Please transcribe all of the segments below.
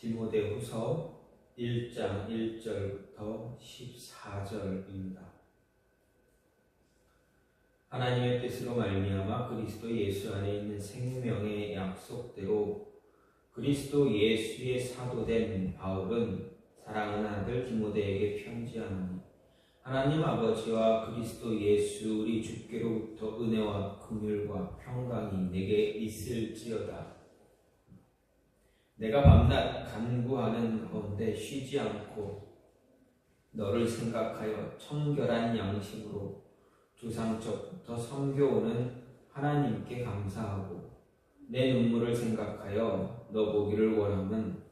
디모데후서 1장 1절부터 14절입니다. 하나님의 뜻으로 말미암아 그리스도 예수 안에 있는 생명의 약속대로 그리스도 예수의 사도된 바울은 사랑하는 아들 디모데에게 편지하노니, 하나님 아버지와 그리스도 예수 우리 주께로부터 은혜와 긍휼과 평강이 내게 있을지어다. 내가 밤낮 간구하는 가운데 쉬지 않고 너를 생각하여 청결한 양심으로 조상적부터 섬겨오는 하나님께 감사하고 내 눈물을 생각하여 너 보기를 원함은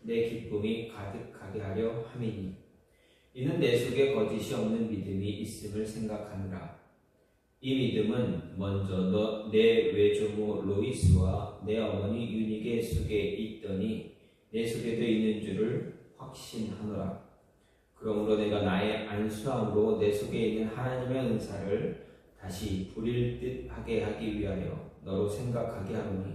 내 기쁨이 가득하게 하려 함이니, 이는 내 속에 거짓이 없는 믿음이 있음을 생각하느라. 이 믿음은 먼저 내 외조모 로이스와 내 어머니 유니게 속에 있더니 내 속에도 있는 줄을 확신하노라. 그러므로 내가 나의 안수함으로 내 속에 있는 하나님의 은사를 다시 부릴 듯하게 하기 위하여 너로 생각하게 하노니,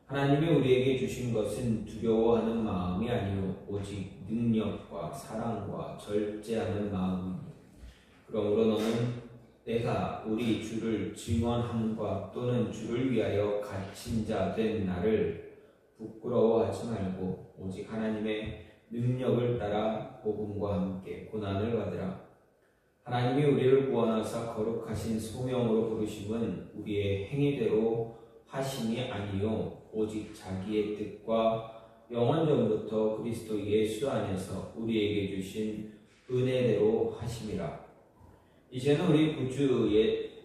하나님이 우리에게 주신 것은 두려워하는 마음이 아니요 오직 능력과 사랑과 절제하는 마음이니, 그러므로 너는 내가 우리 주를 증언함과 또는 주를 위하여 갇힌 자 된 나를 부끄러워하지 말고 오직 하나님의 능력을 따라 복음과 함께 고난을 받으라. 하나님이 우리를 구원하사 거룩하신 소명으로 부르심은 우리의 행위대로 하심이 아니요 오직 자기의 뜻과 영원 전부터 그리스도 예수 안에서 우리에게 주신 은혜대로 하심이라. 이제는 우리 구주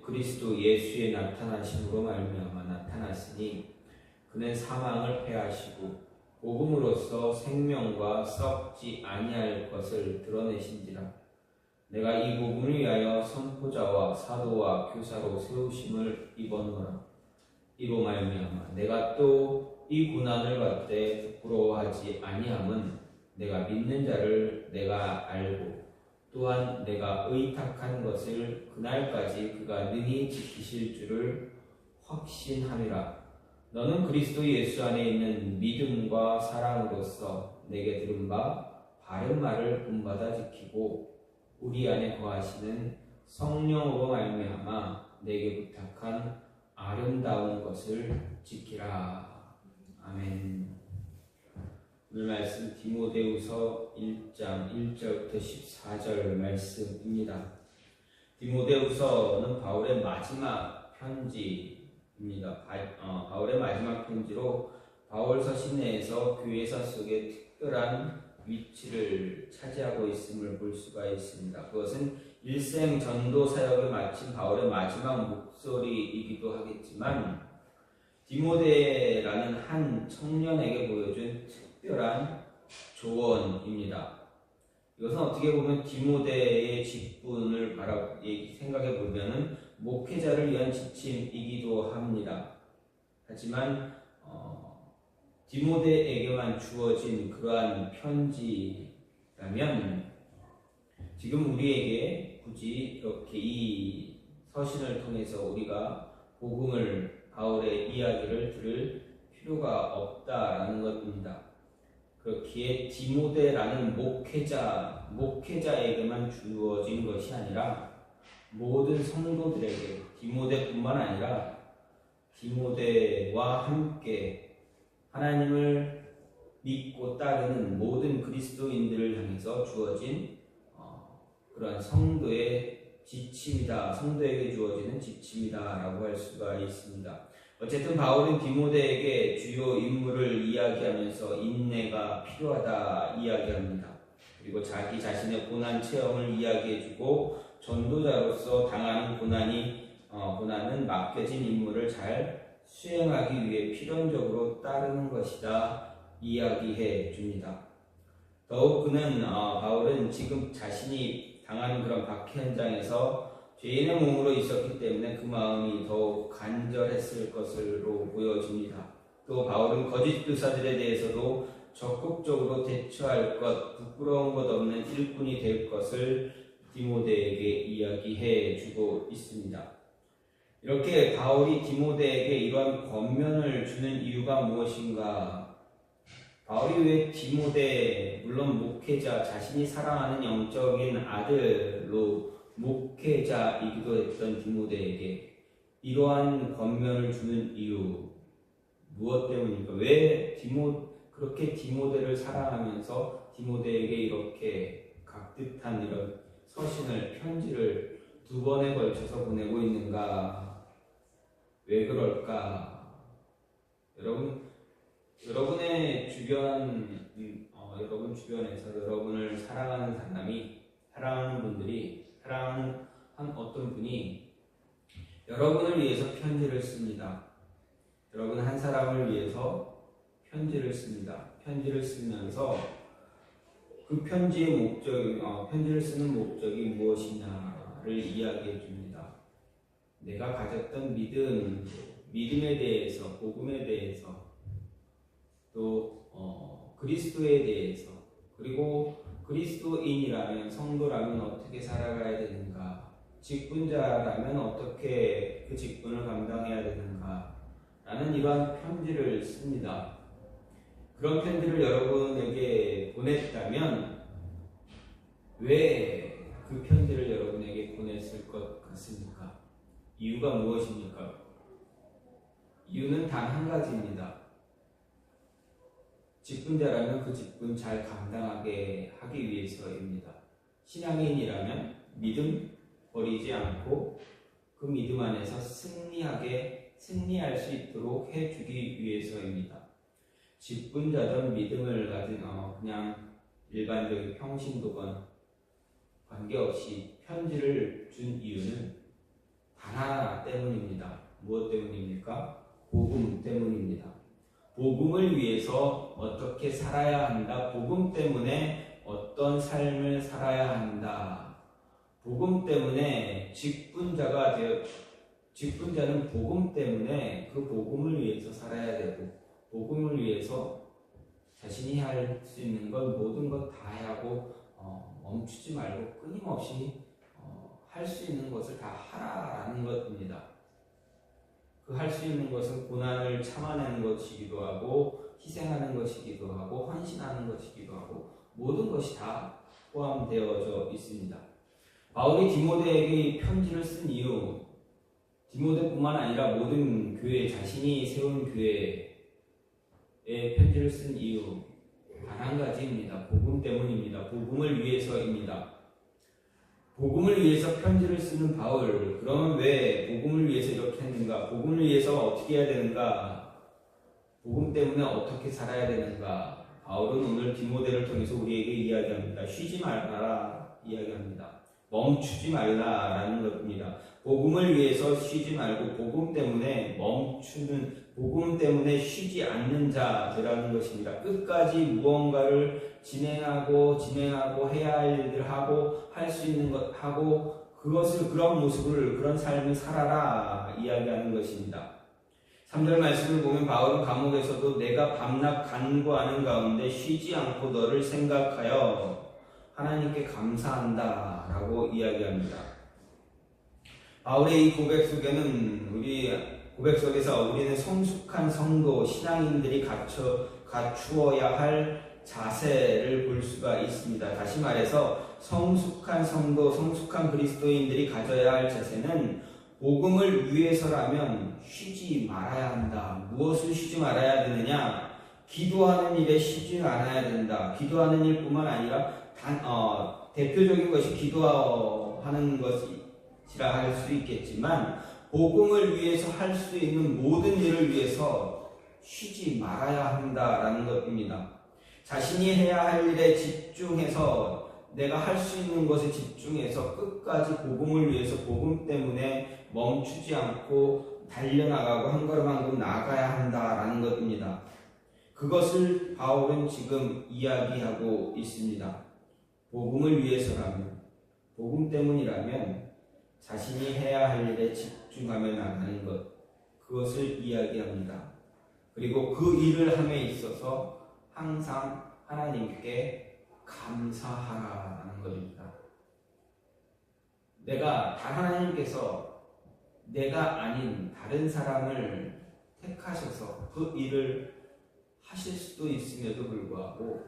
그리스도 예수의 나타나심으로 말미암아 나타났으니 그는 사망을 패하시고 복음으로써 생명과 썩지 아니할 것을 드러내신지라. 내가 이 복음을 위하여 선포자와 사도와 교사로 세우심을 입었노라. 이로 말미암아 내가 또 이 고난을 받되 부끄러워하지 아니함은 내가 믿는 자를 내가 알고 또한 내가 의탁한 것을 그날까지 그가 능히 지키실 줄을 확신함이라. 너는 그리스도 예수 안에 있는 믿음과 사랑으로서 내게 들은 바 바른 말을 본받아 지키고 우리 안에 거하시는 성령으로 말미암아 내게 부탁한 아름다운 것을 지키라. 아멘. 오늘 말씀 디모데후서 1장 1절부터 14절 말씀입니다. 디모데후서는 바울의 마지막 편지입니다. 바울의 마지막 편지로 바울 서신 내에서 교회사 속에 특별한 위치를 차지하고 있음을 볼 수가 있습니다. 그것은 일생 전도 사역을 마친 바울의 마지막 목소리이기도 하겠지만 디모데라는 한 청년에게 보여준 특별한 조언입니다. 이것은 어떻게 보면 디모데의 직분을 생각해 보면 목회자를 위한 지침이기도 합니다. 하지만 디모데에게만 주어진 그러한 편지라면 지금 우리에게 굳이 이렇게 이 서신을 통해서 우리가 복음을 바울의 이야기를 들을 필요가 없다라는 것입니다. 그렇기에 디모데라는 목회자에게만 주어진 것이 아니라 모든 성도들에게, 디모데뿐만 아니라 디모데와 함께 하나님을 믿고 따르는 모든 그리스도인들을 향해서 주어진 그러한 성도의 지침이다, 성도에게 주어지는 지침이다라고 할 수가 있습니다. 어쨌든 바울은 디모데에게 주요 인물을 이야기하면서 인내가 필요하다 이야기합니다. 그리고 자기 자신의 고난 체험을 이야기해주고 전도자로서 당하는 고난은 맡겨진 임무를 잘 수행하기 위해 필연적으로 따르는 것이다 이야기해 줍니다. 더욱 바울은 지금 자신이 당하는 그런 박해 현장에서 죄인의 몸으로 있었기 때문에 그 마음이 더욱 간절했을 것으로 보여집니다. 또 바울은 거짓 교사들에 대해서도 적극적으로 대처할 것, 부끄러운 것 없는 일꾼이 될 것을 디모데에게 이야기해 주고 있습니다. 이렇게 바울이 디모데에게 이러한 권면을 주는 이유가 무엇인가? 바울이 왜 디모데, 물론 목회자, 자신이 사랑하는 영적인 아들로 목회자이기도 했던 디모데에게 이러한 권면을 주는 이유 무엇 때문입니까? 왜 그렇게 디모데를 사랑하면서 디모데에게 이렇게 각듯한 이런 서신을, 편지를 2번에 걸쳐서 보내고 있는가? 왜 그럴까? 여러분의 여러분 주변에서 여러분을 사랑하는 사랑하는 분들이, 사랑하는 어떤 분이 여러분을 위해서 편지를 씁니다. 여러분 한 사람을 위해서 편지를 씁니다. 편지를 쓰면서 그 편지를 쓰는 목적이 무엇이냐를 이야기해 줍니다. 내가 가졌던 믿음에 대해서, 복음에 대해서, 또 그리스도에 대해서, 그리고 그리스도인이라면, 성도라면 어떻게 살아가야 되는가, 직분자라면 어떻게 그 직분을 감당해야 되는가 라는 이러한 편지를 씁니다. 그런 편지를 여러분에게 보냈다면 왜 그 편지를 여러분에게 보냈을 것 같습니까? 이유가 무엇입니까? 이유는 단 한 가지입니다. 직분자라면 그 직분 잘 감당하게 하기 위해서입니다. 신앙인이라면 믿음 버리지 않고 그 믿음 안에서 승리할 수 있도록 해주기 위해서입니다. 직분자든 믿음을 가진 그냥 일반적인 평신도건 관계없이 편지를 준 이유는 단 하나 때문입니다. 무엇 때문입니까? 복음 때문입니다. 복음을 위해서 어떻게 살아야 한다. 복음 때문에 어떤 삶을 살아야 한다. 복음 때문에 직분자는 복음 때문에 그 복음을 위해서 살아야 되고, 복음을 위해서 자신이 할 수 있는 것, 모든 것 다 하고 멈추지 말고 끊임없이 할 수 있는 것을 다 하라라는 것입니다. 그 할 수 있는 것은 고난을 참아내는 것이기도 하고, 희생하는 것이기도 하고, 헌신하는 것이기도 하고, 모든 것이 다 포함되어져 있습니다. 바울이 디모데에게 이 편지를 쓴 이유, 디모데뿐만 아니라 모든 교회, 자신이 세운 교회에 편지를 쓴 이유 단 한 가지입니다. 복음 때문입니다. 복음을 위해서입니다. 복음을 위해서 편지를 쓰는 바울, 그러면 왜 복음을 위해서 이렇게 했는가? 복음을 위해서 어떻게 해야 되는가? 복음 때문에 어떻게 살아야 되는가? 바울은 오늘 디모데를 통해서 우리에게 이야기합니다. 쉬지 말아라 이야기합니다. 멈추지 말라라는 것입니다. 복음을 위해서 쉬지 말고 복음 때문에 쉬지 않는 자들이라는 것입니다. 끝까지 무언가를 진행하고 해야 할 일들 하고 할 수 있는 것 하고 그런 모습을, 그런 삶을 살아라 이야기하는 것입니다. 3절 말씀을 보면 바울은 감옥에서도 내가 밤낮 간구하는 가운데 쉬지 않고 너를 생각하여 하나님께 감사한다 라고 이야기합니다. 바울의 이 고백 속에서 우리는 성숙한 성도, 신앙인들이 갖추어야 할 자세를 볼 수가 있습니다. 다시 말해서 성숙한 성도, 성숙한 그리스도인들이 가져야 할 자세는 복음을 위해서라면 쉬지 말아야 한다. 무엇을 쉬지 말아야 되느냐? 기도하는 일에 쉬지 않아야 된다. 기도하는 일뿐만 아니라 대표적인 것이 기도하는 것이라 할 수 있겠지만, 복음을 위해서 할 수 있는 모든 일을 위해서 쉬지 말아야 한다라는 것입니다. 자신이 해야 할 일에 집중해서, 내가 할 수 있는 것에 집중해서 끝까지 복음을 위해서, 복음 때문에 멈추지 않고 달려나가고 한 걸음 한 걸음 나아가야 한다라는 것입니다. 그것을 바울은 지금 이야기하고 있습니다. 복음을 위해서라면, 복음 때문이라면 자신이 해야 할 일에 집중하며 나가는 것, 그것을 이야기합니다. 그리고 그 일을 함에 있어서 항상 하나님께 감사하라는 것입니다. 하나님께서 내가 아닌 다른 사람을 택하셔서 그 일을 하실 수도 있음에도 불구하고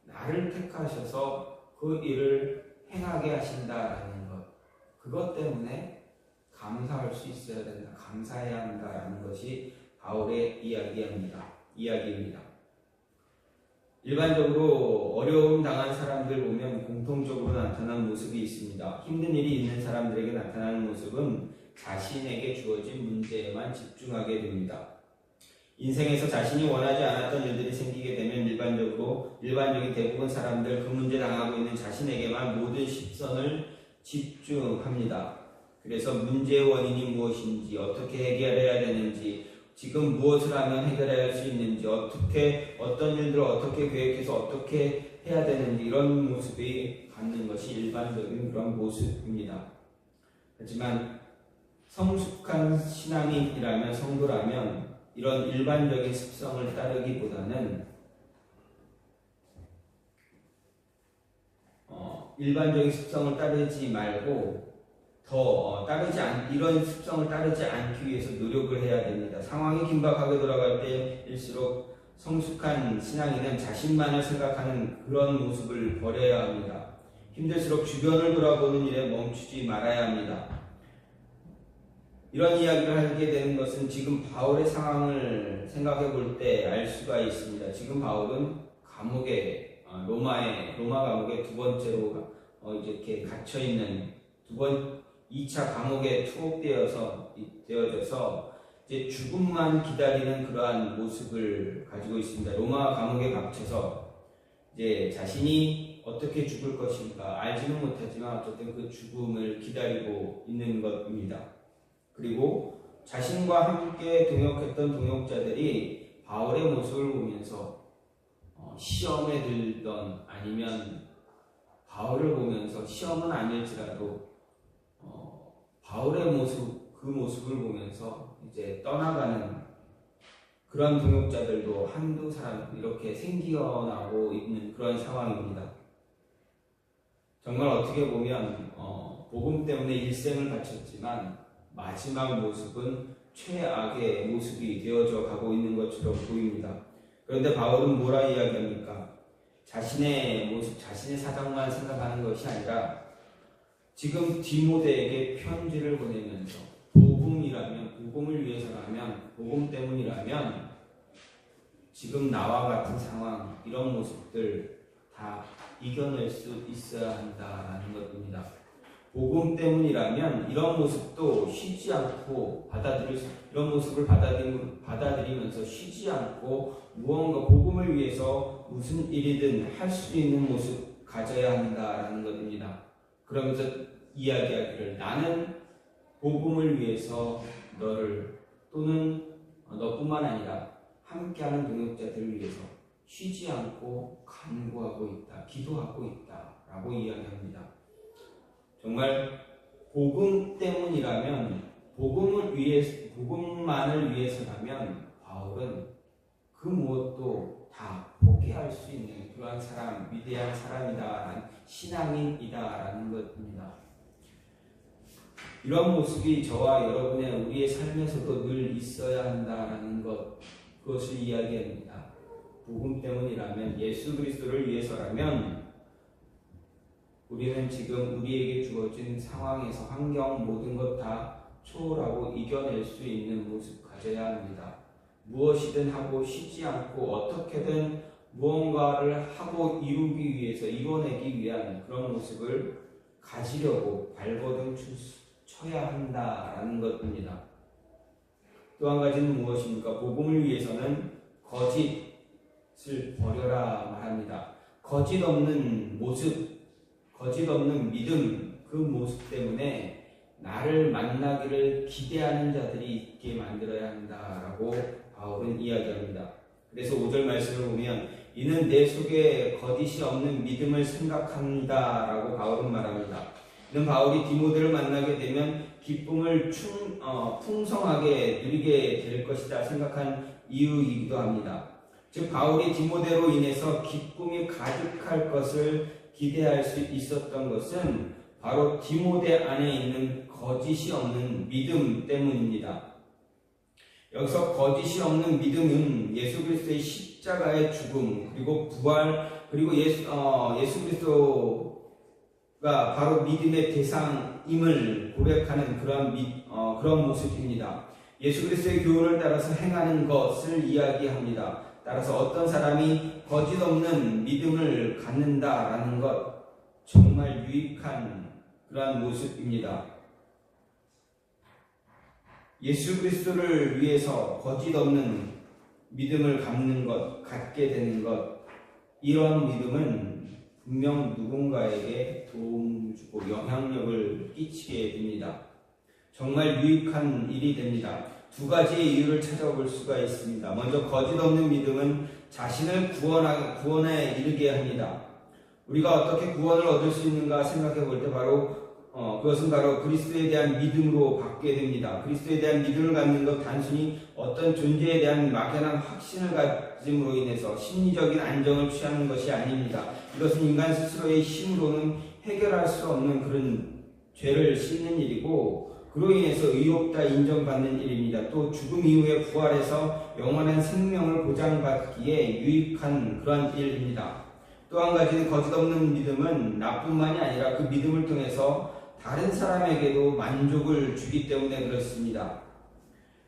나를 택하셔서 그 일을 행하게 하신다라는 것, 그것 때문에 감사할 수 있어야 된다, 감사해야 한다라는 것이 바울의 이야기입니다. 일반적으로 어려움 당한 사람들 보면 공통적으로 나타나는 모습이 있습니다. 힘든 일이 있는 사람들에게 나타나는 모습은 자신에게 주어진 문제에만 집중하게 됩니다. 인생에서 자신이 원하지 않았던 일들이 생기게 되면 일반적인 대부분 사람들 그 문제 당하고 있는 자신에게만 모든 시선을 집중합니다. 그래서 문제의 원인이 무엇인지, 어떻게 해결해야 되는지, 지금 무엇을 하면 해결할 수 있는지, 어떤 일들을 어떻게 계획해서 어떻게 해야 되는지, 이런 모습이 갖는 것이 일반적인 그런 모습입니다. 하지만 성숙한 신앙인이라면, 성도라면 이런 일반적인 습성을 따르기보다는 일반적인 습성을 따르지 말고 이런 습성을 따르지 않기 위해서 노력을 해야 됩니다. 상황이 긴박하게 돌아갈 때일수록 성숙한 신앙인은 자신만을 생각하는 그런 모습을 버려야 합니다. 힘들수록 주변을 돌아보는 일에 멈추지 말아야 합니다. 이런 이야기를 하게 되는 것은 지금 바울의 상황을 생각해 볼 때 알 수가 있습니다. 지금 바울은 로마 감옥에 두 번째로 이렇게 갇혀 있는 2차 감옥에 투옥되어져서 이제 죽음만 기다리는 그러한 모습을 가지고 있습니다. 로마 감옥에 갇혀서 이제 자신이 어떻게 죽을 것인가 알지는 못하지만 어쨌든 그 죽음을 기다리고 있는 것입니다. 그리고 자신과 함께 동역했던 동역자들이 바울의 모습을 보면서 시험에 들던, 아니면 바울을 보면서 시험은 아닐지라도 바울의 그 모습을 보면서 이제 떠나가는 그런 동역자들도 한두 사람 이렇게 생겨나고 있는 그런 상황입니다. 정말 어떻게 보면 복음 때문에 일생을 바쳤지만 마지막 모습은 최악의 모습이 되어져 가고 있는 것처럼 보입니다. 그런데 바울은 뭐라 이야기합니까? 자신의 모습, 자신의 사정만 생각하는 것이 아니라 지금 디모데에게 편지를 보내면서 복음을 위해서라면, 복음 때문이라면 지금 나와 같은 상황, 이런 모습들 다 이겨낼 수 있어야 한다라는 것입니다. 복음 때문이라면 이런 모습도 쉬지 않고 이런 모습을 받아들이면서 쉬지 않고 무언가 복음을 위해서 무슨 일이든 할 수 있는 모습 가져야 한다라는 것입니다. 그러면서 이야기하기를, 나는 복음을 위해서 또는 너뿐만 아니라 함께하는 동역자들을 위해서 쉬지 않고 간구하고 있다, 기도하고 있다라고 이야기합니다. 정말 복음 때문이라면, 복음만을 위해서라면 바울은 그 무엇도 다 포기할 수 있는 그러한 사람, 위대한 사람이다라는, 신앙인이다라는 것입니다. 이런 모습이 저와 여러분의 우리의 삶에서도 늘 있어야 한다라는 그것을 이야기합니다. 복음 때문이라면, 예수 그리스도를 위해서라면 우리는 지금 우리에게 주어진 상황에서, 환경, 모든 것 다 초월하고 이겨낼 수 있는 모습 가져야 합니다. 무엇이든 하고 쉬지 않고 어떻게든 무언가를 하고 이뤄내기 위한 그런 모습을 가지려고 발버둥 쳐야 한다라는 것입니다. 또 한 가지는 무엇입니까? 복음을 위해서는 거짓을 버려라 말합니다. 거짓 없는 믿음, 그 모습 때문에 나를 만나기를 기대하는 자들이 있게 만들어야 한다라고 바울은 이야기합니다. 그래서 5절 말씀을 보면, 이는 내 속에 거짓이 없는 믿음을 생각한다라고 바울은 말합니다. 이는 바울이 디모데를 만나게 되면 기쁨을 풍성하게 누리게 될 것이다 생각한 이유이기도 합니다. 즉 바울이 디모데로 인해서 기쁨이 가득할 것을 기대할 수 있었던 것은 바로 디모데 안에 있는 거짓이 없는 믿음 때문입니다. 여기서 거짓이 없는 믿음은 예수 그리스도의 십자가의 죽음 그리고 부활 그리고 예수 그리스도가 바로 믿음의 대상임을 고백하는 그런 모습입니다. 예수 그리스도의 교훈을 따라서 행하는 것을 이야기합니다. 따라서 어떤 사람이 거짓 없는 믿음을 갖는다라는 것 정말 유익한 그러한 모습입니다. 예수 그리스도를 위해서 거짓 없는 믿음을 갖게 되는 것, 이런 믿음은 분명 누군가에게 도움을 주고 영향력을 끼치게 됩니다. 정말 유익한 일이 됩니다. 두 가지의 이유를 찾아볼 수가 있습니다. 먼저 거짓 없는 믿음은 자신을 구원에 이르게 합니다. 우리가 어떻게 구원을 얻을 수 있는가 생각해 볼 때 그것은 바로 그리스도에 대한 믿음으로 받게 됩니다. 그리스도에 대한 믿음을 갖는 것 단순히 어떤 존재에 대한 막연한 확신을 가짐으로 인해서 심리적인 안정을 취하는 것이 아닙니다. 이것은 인간 스스로의 힘으로는 해결할 수 없는 그런 죄를 씻는 일이고 그로 인해서 의롭다 인정받는 일입니다. 또 죽음 이후에 부활해서 영원한 생명을 보장받기에 유익한 그러한 일입니다. 또 한 가지는 거짓 없는 믿음은 나뿐만이 아니라 그 믿음을 통해서 다른 사람에게도 만족을 주기 때문에 그렇습니다.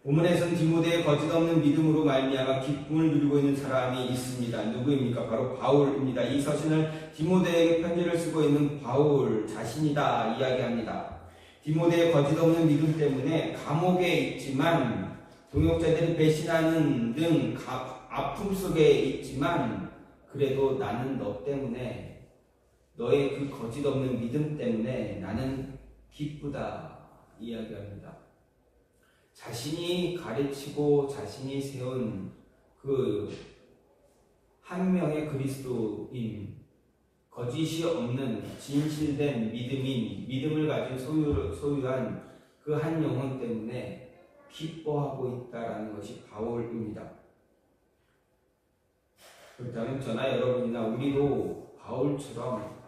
본문에서는 디모데의 거짓 없는 믿음으로 말미암아 기쁨을 누리고 있는 사람이 있습니다. 누구입니까? 바로 바울입니다. 이 서신을 디모데에게 편지를 쓰고 있는 바울 자신이다 이야기합니다. 디모데의 거짓 없는 믿음 때문에 감옥에 있지만 동역자들이 배신하는 등 아픔 속에 있지만 그래도 나는 너 때문에 너의 그 거짓 없는 믿음 때문에 나는 기쁘다 이야기합니다. 자신이 가르치고 자신이 세운 그 한 명의 그리스도인 거짓이 없는 진실된 믿음을 가진 소유한 그 한 영혼 때문에 기뻐하고 있다라는 것이 바울입니다. 그렇다면 저나 여러분이나 우리도 바울처럼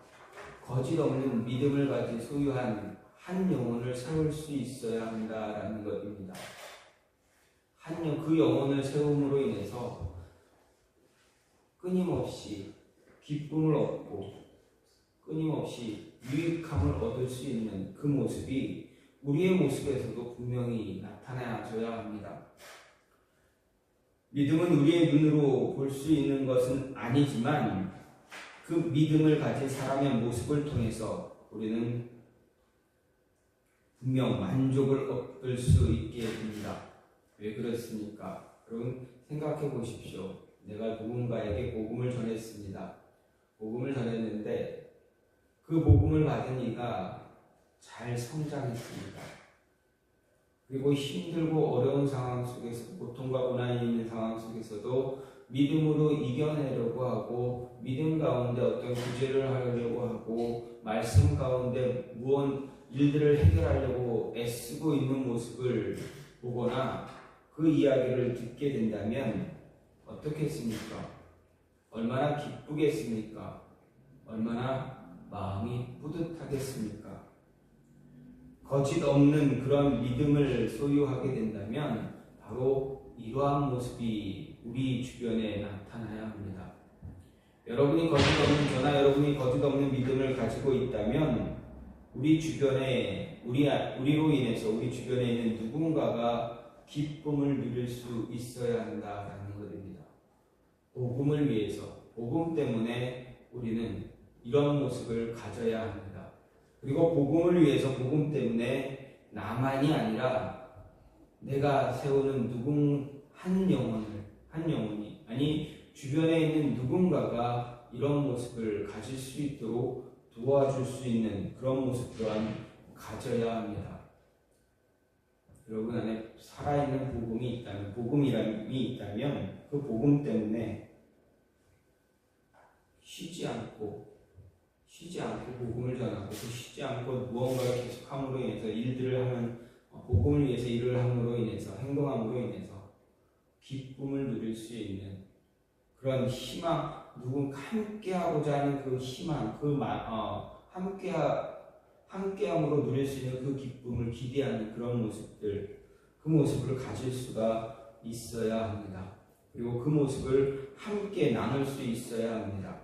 거짓 없는 믿음을 가진 소유한 한 영혼을 세울 수 있어야 한다라는 것입니다. 그 영혼을 세움으로 인해서 끊임없이 기쁨을 얻고 끊임없이 유익함을 얻을 수 있는 그 모습이 우리의 모습에서도 분명히 나타나줘야 합니다. 믿음은 우리의 눈으로 볼 수 있는 것은 아니지만 그 믿음을 가진 사람의 모습을 통해서 우리는 분명 만족을 얻을 수 있게 됩니다. 왜 그렇습니까? 여러분 생각해 보십시오. 내가 누군가에게 복음을 전했습니다. 복음을 전했는데 그 복음을 받은 이가 잘 성장했습니다. 그리고 힘들고 어려운 상황 속에서 고통과 고난이 있는 상황 속에서도 믿음으로 이겨내려고 하고 믿음 가운데 어떤 구제를 하려고 하고 말씀 가운데 일들을 해결하려고 애쓰고 있는 모습을 보거나 그 이야기를 듣게 된다면 어떻겠습니까? 얼마나 기쁘겠습니까? 얼마나 마음이 뿌듯하겠습니까? 거짓 없는 그런 믿음을 소유하게 된다면 바로 이러한 모습이 우리 주변에 나타나야 합니다. 여러분이 거짓 없는 저나 여러분이 거짓 없는 믿음을 가지고 있다면 우리 주변에 우리로 인해서 우리 주변에 있는 누군가가 기쁨을 누릴 수 있어야 한다라는 것입니다. 복음을 위해서 복음 때문에 우리는 이런 모습을 가져야 합니다. 그리고 복음을 위해서 복음 때문에 나만이 아니라 내가 세우는 한 영혼이 아니 주변에 있는 누군가가 이런 모습을 가질 수 있도록 도와줄 수 있는 그런 모습 또한 가져야 합니다. 여러분 안에 살아있는 복음이람이 있다면 그 복음 때문에 쉬지 않고 복음을 전하고 쉬지 않고 무언가를 계속함으로 인해서 복음을 위해서 일을 함으로 인해서 행동함으로 인해서 기쁨을 누릴 수 있는 그런 희망, 누군가 함께하고자 하는 그 희망, 함께함으로 누릴 수 있는 그 기쁨을 기대하는 그런 모습들, 그 모습을 가질 수가 있어야 합니다. 그리고 그 모습을 함께 나눌 수 있어야 합니다.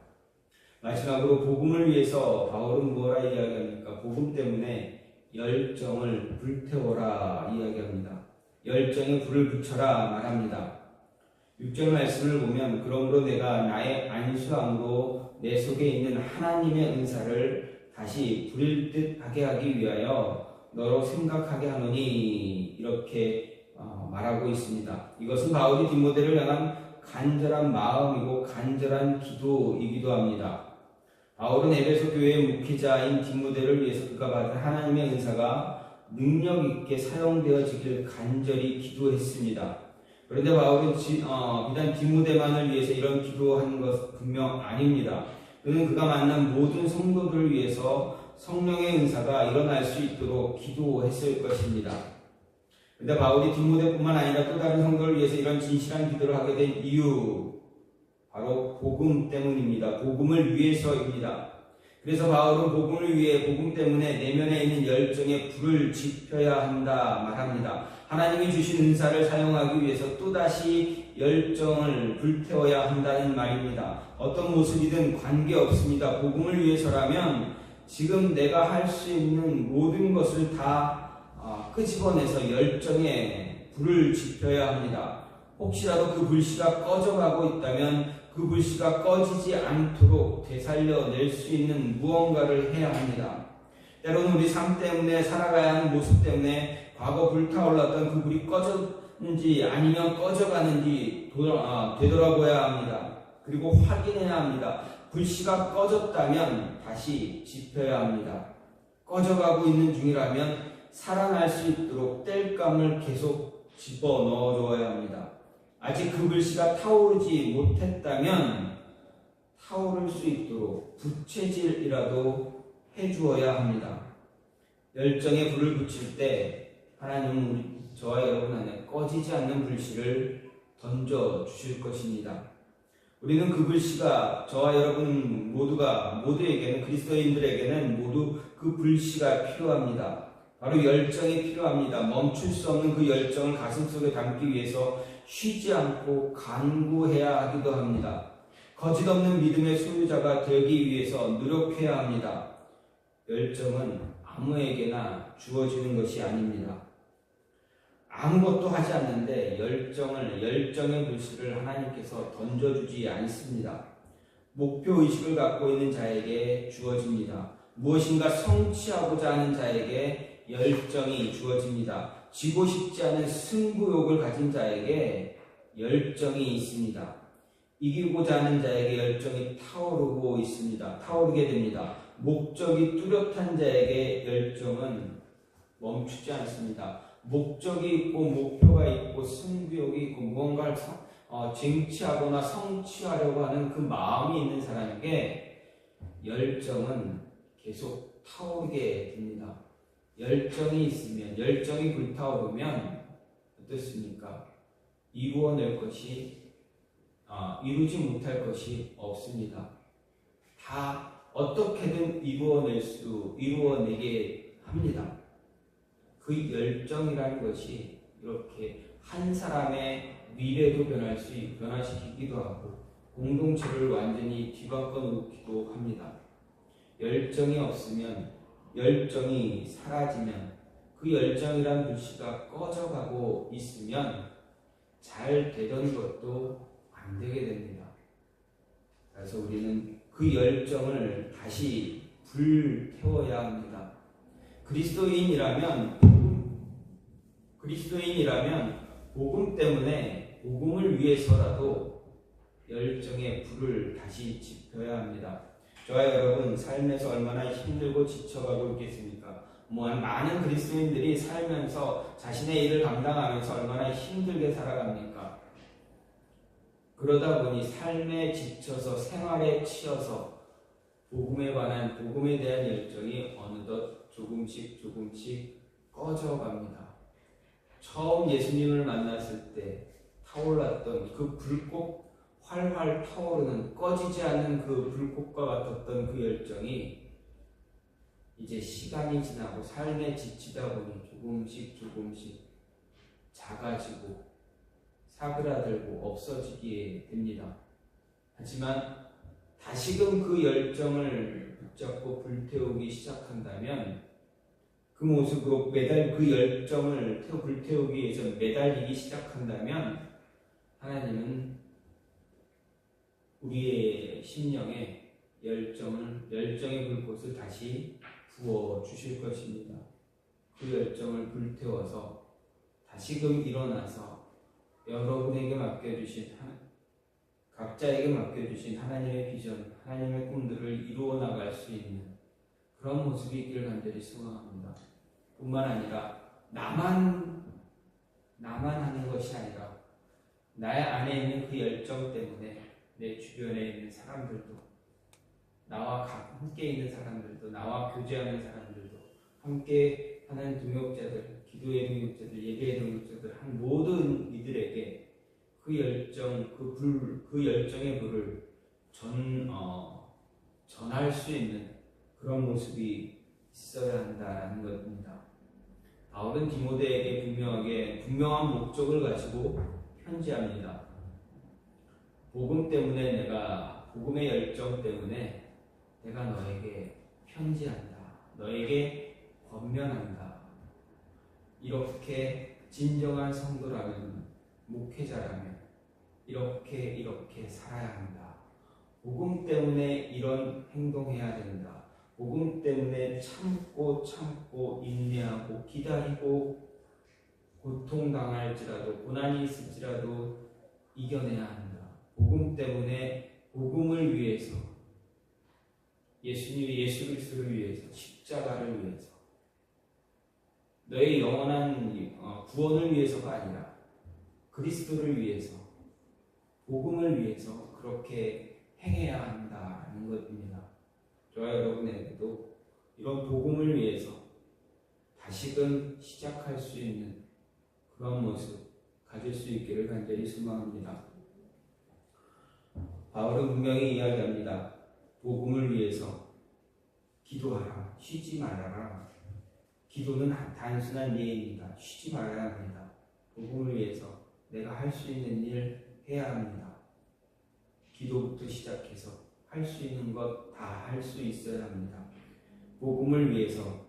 마지막으로 복음을 위해서 바울은 뭐라 이야기합니까? 복음 때문에 열정을 불태워라 이야기합니다. 열정에 불을 붙여라 말합니다. 6절 말씀을 보면 그러므로 내가 나의 안수함으로 내 속에 있는 하나님의 은사를 다시 부릴 듯 하게 하기 위하여 너로 생각하게 하노니 이렇게 말하고 있습니다. 이것은 바울이 디모데를 향한 간절한 마음이고 간절한 기도이기도 합니다. 바울은 에베소 교회의 목회자인 디모데를 위해서 그가 받은 하나님의 은사가 능력 있게 사용되어지길 간절히 기도했습니다. 그런데 바울은 비단 디모데만을 위해서 이런 기도한 것 분명 아닙니다. 그는 그가 만난 모든 성도들을 위해서 성령의 은사가 일어날 수 있도록 기도했을 것입니다. 그런데 바울이 디모데뿐만 아니라 또 다른 성도를 위해서 이런 진실한 기도를 하게 된 이유 바로 복음 때문입니다. 복음을 위해서입니다. 그래서 바울은 복음을 위해 복음 때문에 내면에 있는 열정에 불을 지펴야 한다 말합니다. 하나님이 주신 은사를 사용하기 위해서 또다시 열정을 불태워야 한다는 말입니다. 어떤 모습이든 관계없습니다. 복음을 위해서라면 지금 내가 할 수 있는 모든 것을 다 끄집어내서 열정에 불을 지펴야 합니다. 혹시라도 그 불씨가 꺼져가고 있다면 그 불씨가 꺼지지 않도록 되살려낼 수 있는 무언가를 해야 합니다. 때로는 우리 삶 때문에 살아가야 하는 모습 때문에 과거 불타올랐던 그 불이 꺼졌는지 아니면 꺼져가는지 되돌아보아야 합니다. 그리고 확인해야 합니다. 불씨가 꺼졌다면 다시 지펴야 합니다. 꺼져가고 있는 중이라면 살아날 수 있도록 땔감을 계속 집어넣어줘야 합니다. 아직 그 불씨가 타오르지 못했다면 타오를 수 있도록 부채질이라도 해주어야 합니다. 열정에 불을 붙일 때 하나님은 저와 여러분 안에 꺼지지 않는 불씨를 던져주실 것입니다. 우리는 그 불씨가 저와 여러분 모두에게는 그리스도인들에게는 모두 그 불씨가 필요합니다. 바로 열정이 필요합니다. 멈출 수 없는 그 열정을 가슴속에 담기 위해서 쉬지 않고 간구해야 하기도 합니다. 거짓없는 믿음의 소유자가 되기 위해서 노력해야 합니다. 열정은 아무에게나 주어지는 것이 아닙니다. 아무것도 하지 않는데 열정의 불씨를 하나님께서 던져주지 않습니다. 목표의식을 갖고 있는 자에게 주어집니다. 무엇인가 성취하고자 하는 자에게 열정이 주어집니다. 지고 싶지 않은 승부욕을 가진 자에게 열정이 있습니다. 이기고자 하는 자에게 열정이 타오르게 됩니다. 목적이 뚜렷한 자에게 열정은 멈추지 않습니다. 목적이 있고 목표가 있고 승부욕이 있고 무언가를 쟁취하거나 성취하려고 하는 그 마음이 있는 사람에게 열정은 계속 타오르게 됩니다. 열정이 있으면, 열정이 불타오르면 어떻습니까? 이루지 못할 것이 없습니다. 다 어떻게든 이루어내게 합니다. 그 열정이라는 것이 이렇게 한 사람의 미래도 변화시키기도 하고 공동체를 완전히 뒤바꿔 놓기도 합니다. 열정이 없으면, 열정이 사라지면, 그 열정이란 불씨가 꺼져가고 있으면 잘 되던 것도 안 되게 됩니다. 그래서 우리는 그 열정을 다시 불태워야 합니다. 그리스도인이라면 복음 때문에 복음을 위해서라도 열정의 불을 다시 지펴야 합니다. 저와 여러분 삶에서 얼마나 힘들고 지쳐가고 있겠습니까? 많은 그리스도인들이 살면서 자신의 일을 감당하면서 얼마나 힘들게 살아갑니까? 그러다 보니 삶에 지쳐서 생활에 치여서 복음에 대한 열정이 어느덧 조금씩 꺼져갑니다. 처음 예수님을 만났을 때 타올랐던 그 불꽃, 활활 타오르는 꺼지지 않는 그 불꽃과 같았던 그 열정이 이제 시간이 지나고 삶에 지치다 보니 조금씩 작아지고 사그라들고 없어지게 됩니다. 하지만 다시금 그 열정을 붙잡고 불태우기 시작한다면 그 모습으로 그 열정을 불태우기 위해서 매달리기 시작한다면 하나님은 우리의 심령에 열정의 불꽃을 다시 부어 주실 것입니다. 그 열정을 불태워서 다시금 일어나서 여러분에게 맡겨주신 각자에게 맡겨주신 하나님의 비전, 하나님의 꿈들을 이루어 나갈 수 있는 그런 모습이 있기를 간절히 소망합니다. 뿐만 아니라 나만 하는 것이 아니라 나의 안에 있는 그 열정 때문에 내 주변에 있는 사람들도, 나와 함께 있는 사람들도, 나와 교제하는 사람들도, 함께 하는 동역자들, 기도의 동역자들, 예배의 동역자들 한 모든 이들에게 그 열정, 그 열정의 불을 전할 수 있는 그런 모습이 있어야 한다는 것입니다. 바울은 디모데에게 분명한 목적을 가지고 편지합니다. 복음의 열정 때문에 내가 너에게 편지한다. 너에게 권면한다. 이렇게 진정한 성도라면, 목회자라면 이렇게 살아야 한다. 복음 때문에 이런 행동해야 된다. 복음 때문에 참고 인내하고 기다리고 고통당할지라도 고난이 있을지라도 이겨내야 한다. 복음 때문에 복음을 위해서 예수 그리스도를 위해서 십자가를 위해서 너의 영원한 구원을 위해서가 아니라 그리스도를 위해서 복음을 위해서 그렇게 행해야 한다는 것입니다. 저와 여러분에게도 이런 복음을 위해서 다시금 시작할 수 있는 그런 모습 가질 수 있기를 간절히 소망합니다. 바울은 분명히 이야기합니다. 복음을 위해서 기도하라. 쉬지 말아라. 기도는 단순한 예입니다. 쉬지 말아야 합니다. 복음을 위해서 내가 할 수 있는 일 해야 합니다. 기도부터 시작해서 할 수 있는 것 다 할 수 있어야 합니다. 복음을 위해서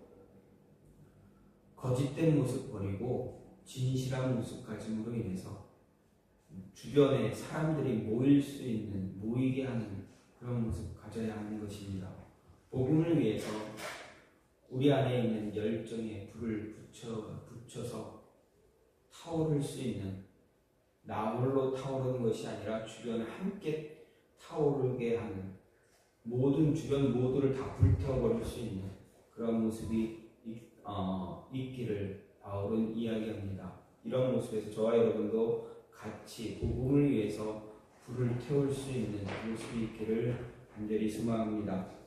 거짓된 모습 버리고 진실한 모습 가짐으로 인해서 주변에 사람들이 모이게 하는 그런 모습 가져야 하는 것입니다. 복음을 위해서 우리 안에 있는 열정에 불을 붙여서 타오를 수 있는, 나 홀로 타오르는 것이 아니라 주변을 함께 타오르게 하는, 주변 모두를 다 불태워버릴 수 있는 그런 모습이 있기를 바울은 이야기합니다. 이런 모습에서 저와 여러분도 같이 복음을 위해서 불을 태울 수 있는 모습이 있기를 간절히 소망합니다.